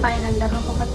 Painanda ka pa.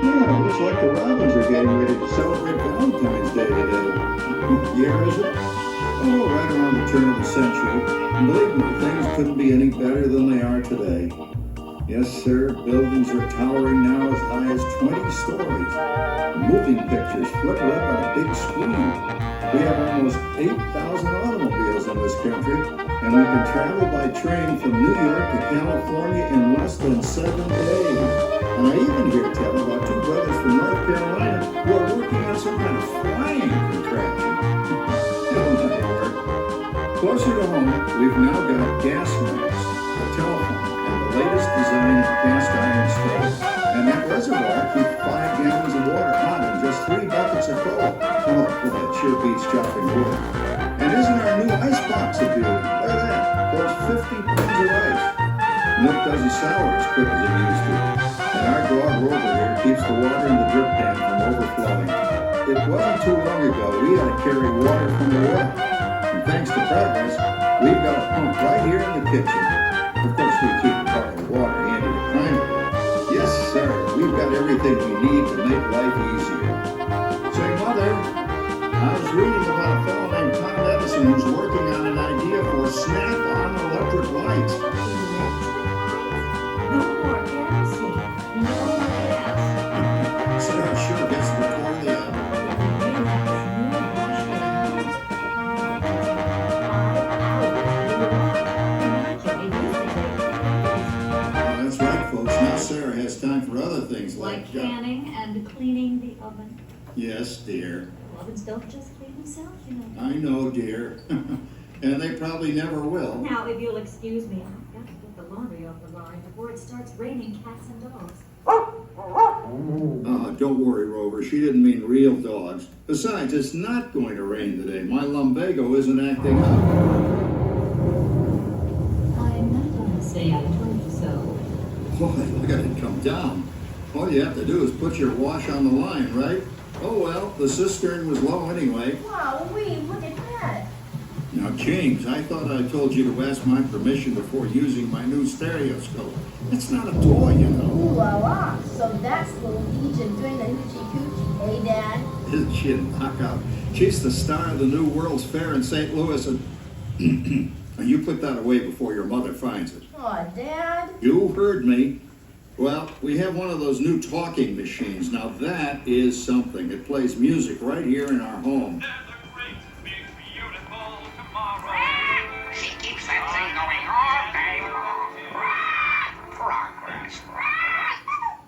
Yeah, looks like the Robins are getting ready to celebrate Valentine's Day today. What year is it? Oh, right around the turn of the century. And believe me, things couldn't be any better than they are today. Yes, sir, buildings are towering now as high as 20 stories. Moving pictures flicker up on a big screen. We have almost 8,000 automobiles in this country, and we can travel by train from New York to California in less than 7 days. And I even hear tell about two brothers from North Carolina who are working on some kind of flying contraption. It'll never work. Closer to home, we've now got gas masks, a telephone, and the latest design of cast iron stove. And that reservoir keeps 5 gallons of water hot in just 3 buckets of coal. Oh, boy, it sure beats chopping wood. And isn't our new ice box a beauty? Look at that, those 50 pounds of ice. Milk doesn't sour as quick as it used to. And our dog Rover here keeps the water in the drip pan from overflowing. It wasn't too long ago we had to carry water from the well. And thanks to Progress, we've got a pump right here in the kitchen. Of course, we keep a bucket of water handy to climb it. Yes, sir, we've got everything we need to make life easier. Say, Mother, I was reading about a fellow named Tom Edison who's working on an idea for snap-on electric lights. No more kerosene. No more gas. Sarah sure gets the core of the apple. That's right, folks. Now Sarah has time for other things Like canning and cleaning the oven. Yes, dear. Ovens don't just clean themselves, you know. I know, dear. And they probably never will. Now, if you'll excuse me, I've got to get the laundry off the line before it starts raining cats and dogs. Don't worry, Rover. She didn't mean real dogs. Besides, it's not going to rain today. My lumbago isn't acting up. I'm not going to say I told you so. Boy, look at it come down. All you have to do is put your wash on the line, right? Oh, well, the cistern was low anyway. Wow, wait, look at that. Now, James, I thought I told you to ask my permission before using my new stereoscope. It's not a toy, you know. Ooh la la. So that's little Egypt doing the hoochie coochie. Hey, Dad. Isn't she a knockout? She's the star of the new World's Fair in St. Louis, and you put that away before your mother finds it. Aw, Dad. You heard me. Well, we have one of those new talking machines. Now, that is something. It plays music right here in our home. She keeps that thing going all day long. Progress.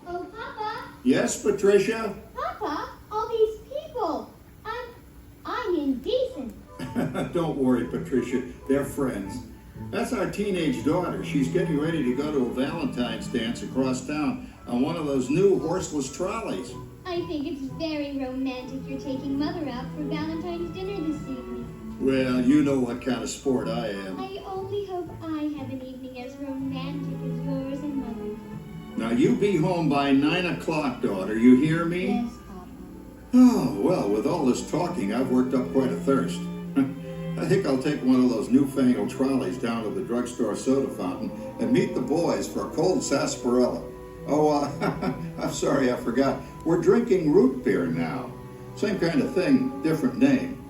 Oh, Papa, Yes, Patricia? Papa, all these people. I'm indecent. Don't worry, Patricia. They're friends. That's our teenage daughter. She's getting ready to go to a Valentine's dance across town on one of those new horseless trolleys. I think it's very romantic you're taking Mother out for Valentine's dinner this evening. Well, you know what kind of sport I am. I only hope I have an evening as romantic as yours and Mother's. Now, you be home by 9 o'clock, daughter. You hear me? Yes, Papa. Oh, well, with all this talking, I've worked up quite a thirst. I think I'll take one of those newfangled trolleys down to the drugstore soda fountain and meet the boys for a cold sarsaparilla. Oh, I'm sorry, I forgot. We're drinking root beer now. Same kind of thing, different name.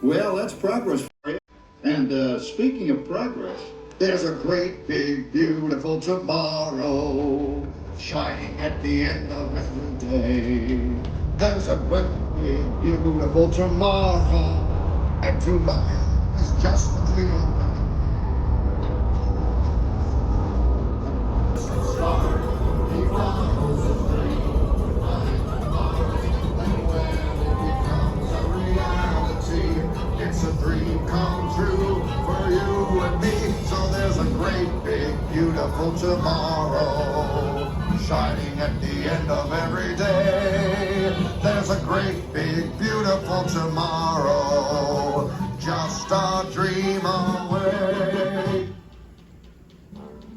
Well, that's progress for you. And speaking of progress, There's a great big beautiful tomorrow shining at the end of every day. There's a great big beautiful tomorrow, and tomorrow is just a dream away. He follows his dream. beautiful tomorrow, shining at the end of every day. There's a great big beautiful tomorrow, just a dream away.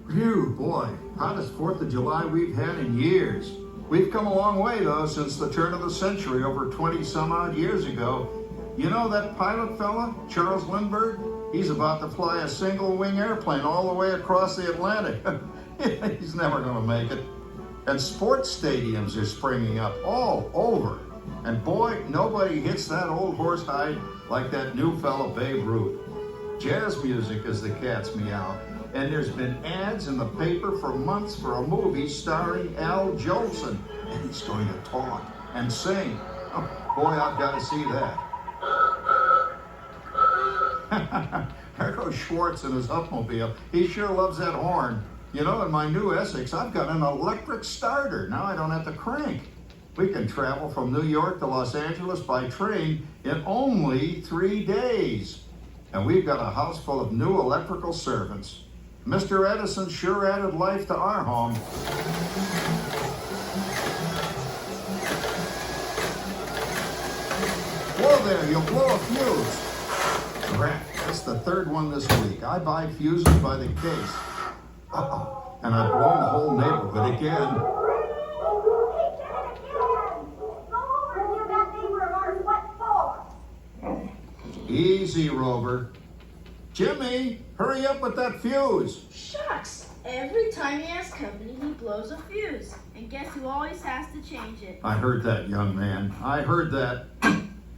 Phew, boy, hottest 4th of July we've had in years. We've come a long way, though, since the turn of the century, over 20 some odd years ago. You know that pilot fella, Charles Lindbergh? He's about to fly a single-wing airplane all the way across the Atlantic. He's never going to make it. And sports stadiums are springing up all over. And boy, nobody hits that old horse hide like that new fella Babe Ruth. Jazz music is the cat's meow. And there's been ads in the paper for months for a movie starring Al Jolson. And he's going to talk and sing. Oh, boy, I've got to see that. There goes Schwartz in his Upmobile. He sure loves that horn. You know, in my new Essex, I've got an electric starter. Now I don't have to crank. We can travel from New York to Los Angeles by train in only 3 days. And we've got a house full of new electrical servants. Mr. Edison sure added life to our home. Whoa there, you'll blow a fuse. Crap, that's the 3rd one this week. I buy fuses by the case. Uh-oh, and I've blown the whole neighborhood again. Easy, Rover. Jimmy, hurry up with that fuse. Shucks! Every time he has company, he blows a fuse. And guess who always has to change it? I heard that, young man. I heard that.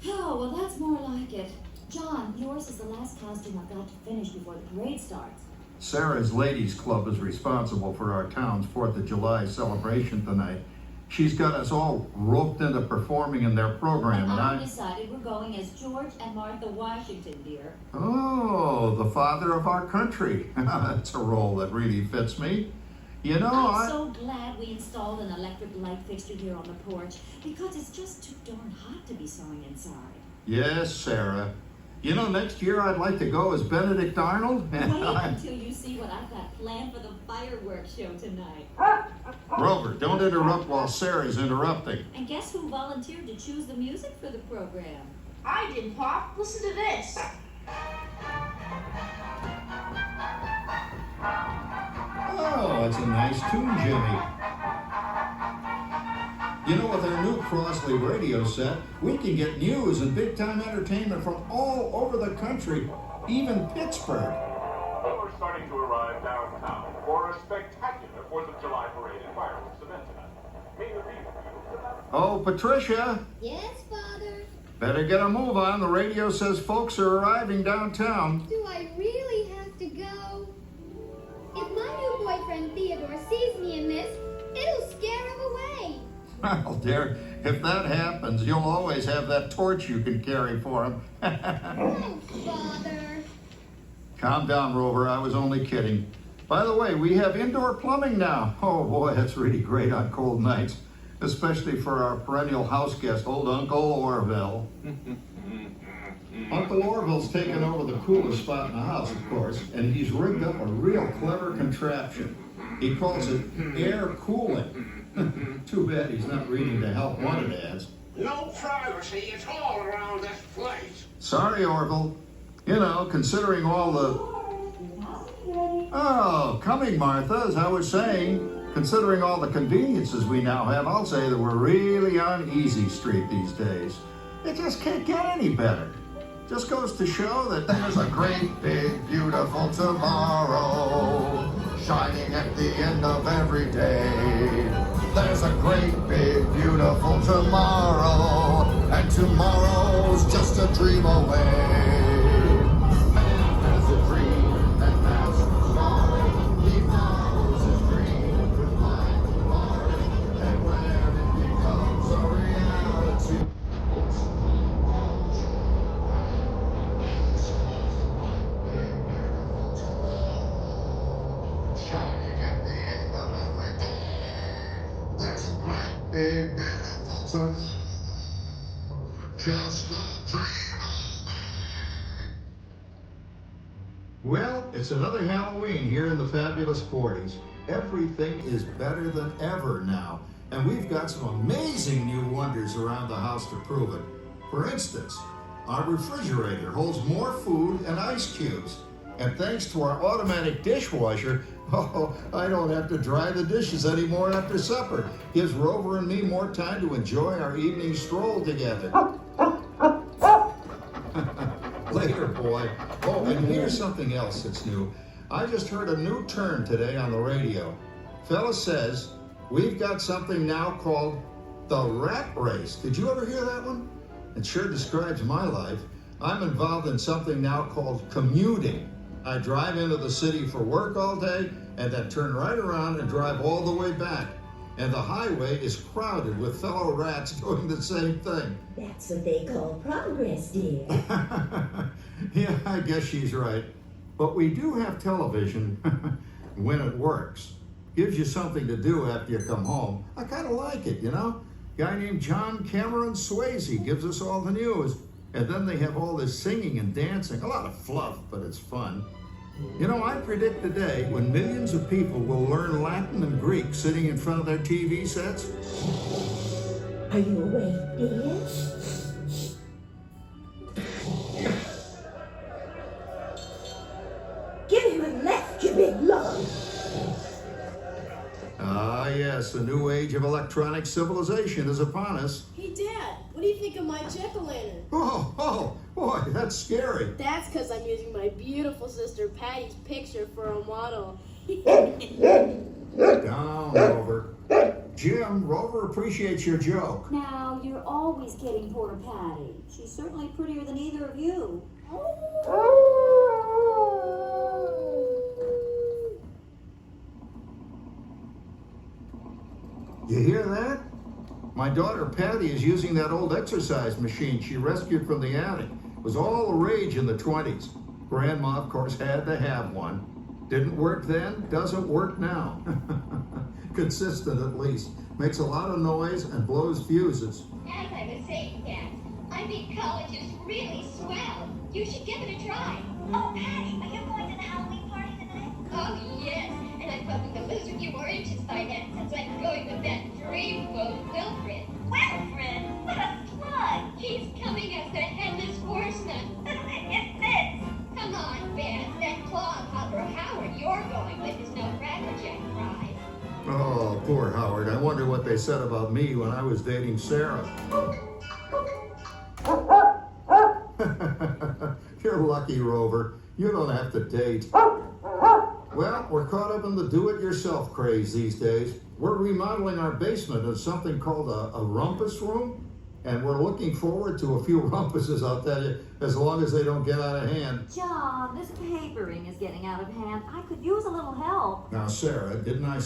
Oh, well, that's more like it. John, yours is the last costume I've got to finish before the parade starts. Sarah's Ladies Club is responsible for our town's 4th of July celebration tonight. She's got us all roped into performing in their program, and I've decided we're going as George and Martha Washington, dear. Oh, the father of our country. That's a role that really fits me. You know, I'm so glad we installed an electric light fixture here on the porch, because it's just too darn hot to be sewing inside. Yes, Sarah. You know, next year I'd like to go as Benedict Arnold. Wait until you see what I've got planned for the fireworks show tonight. Rover, don't interrupt while Sarah's interrupting. And guess who volunteered to choose the music for the program? I did, Pop. Listen to this. Oh, it's a nice tune, Jimmy. You know, with our new Crossley radio set, we can get news and big-time entertainment from all over the country, even Pittsburgh. We're starting to arrive downtown for a spectacular 4th of July parade and fireworks event tonight. May the people. Oh, Patricia, Yes, Father? better get a move on. The radio says folks are arriving downtown. Do I really have to go? If my new boyfriend Theodore sees me in this, it'll scare him away. Well, dear, if that happens, you'll always have that torch you can carry for him. Oh, Father. Calm down, Rover. I was only kidding. By the way, we have indoor plumbing now. Oh, boy, that's really great on cold nights, especially for our perennial house guest, old Uncle Orville. Uncle Orville's taken over the coolest spot in the house, of course, and he's rigged up a real clever contraption. He calls it air cooling. Too bad he's not reading the help wanted ads. No privacy at all around this place. Sorry, Orville. You know, considering all the... Oh, coming, Martha, as I was saying, considering all the conveniences we now have, I'll say that we're really on easy street these days. It just can't get any better. Just goes to show that There's a great big beautiful tomorrow, shining at the end of every day. There's a great big beautiful tomorrow, and tomorrow's just a dream away. Man has a dream, and that's the story. He follows his dream with mind and heart, and when it becomes a reality, it's shining at the end of every day. There's a great big sun, just a dream. Well, it's another Halloween here in the fabulous 40s. Everything is better than ever now, and we've got some amazing new wonders around the house to prove it. For instance, our refrigerator holds more food and ice cubes. And thanks to our automatic dishwasher, I don't have to dry the dishes anymore after supper. Gives Rover and me more time to enjoy our evening stroll together. Later, boy. Oh, and here's something else that's new. I just heard a new term today on the radio. Fella says, we've got something now called the rat race. Did you ever hear that one? It sure describes my life. I'm involved in something now called commuting. I drive into the city for work all day and then turn right around and drive all the way back. And the highway is crowded with fellow rats doing the same thing. That's what they call progress, dear. Yeah, I guess she's right. But we do have television when it works. Gives you something to do after you come home. I kind of like it, you know? Guy named John Cameron Swayze gives us all the news. And then they have all this singing and dancing. A lot of fluff, but it's fun. You know, I predict the day when millions of people will learn Latin and Greek sitting in front of their TV sets. Are you awake, dear? Give him a left, you big lug. Ah, yes, the new age of electronic civilization is upon us. Hey, Dad, what do you think of my jack-o'-lantern? Oh, boy, that's scary. That's because I'm using my beautiful sister Patty's picture for a model. Down, Rover. Jim, Rover appreciates your joke. Now, you're always kidding poor Patty. She's certainly prettier than either of you. You hear that? My daughter Patty is using that old exercise machine she rescued from the attic. It was all the rage in the 20s. Grandma, of course, had to have one. Didn't work then, doesn't work now. Consistent at least. Makes a lot of noise and blows fuses. As I was saying, Dad, I think college is really swell. You should give it a try. Oh, Patty, are you going to the Halloween party tonight? Oh, yes. And I'm hoping to lose a few more inches by then, since I'm going with that dreamboat Wilfred. Wilfred? What a plug! He's coming as the headless horseman. It fits. Come on, Ben. That clodhopper Howard you're going with is no crackerjack ride. Oh, poor Howard. I wonder what they said about me when I was dating Sarah. You're lucky, Rover. You don't have to date. Well, we're caught up in the do-it-yourself craze these days. We're remodeling our basement into something called a rumpus room, and we're looking forward to a few rumpuses, I'll tell you, as long as they don't get out of hand. John, this papering is getting out of hand. I could use a little help. Now, Sarah, didn't I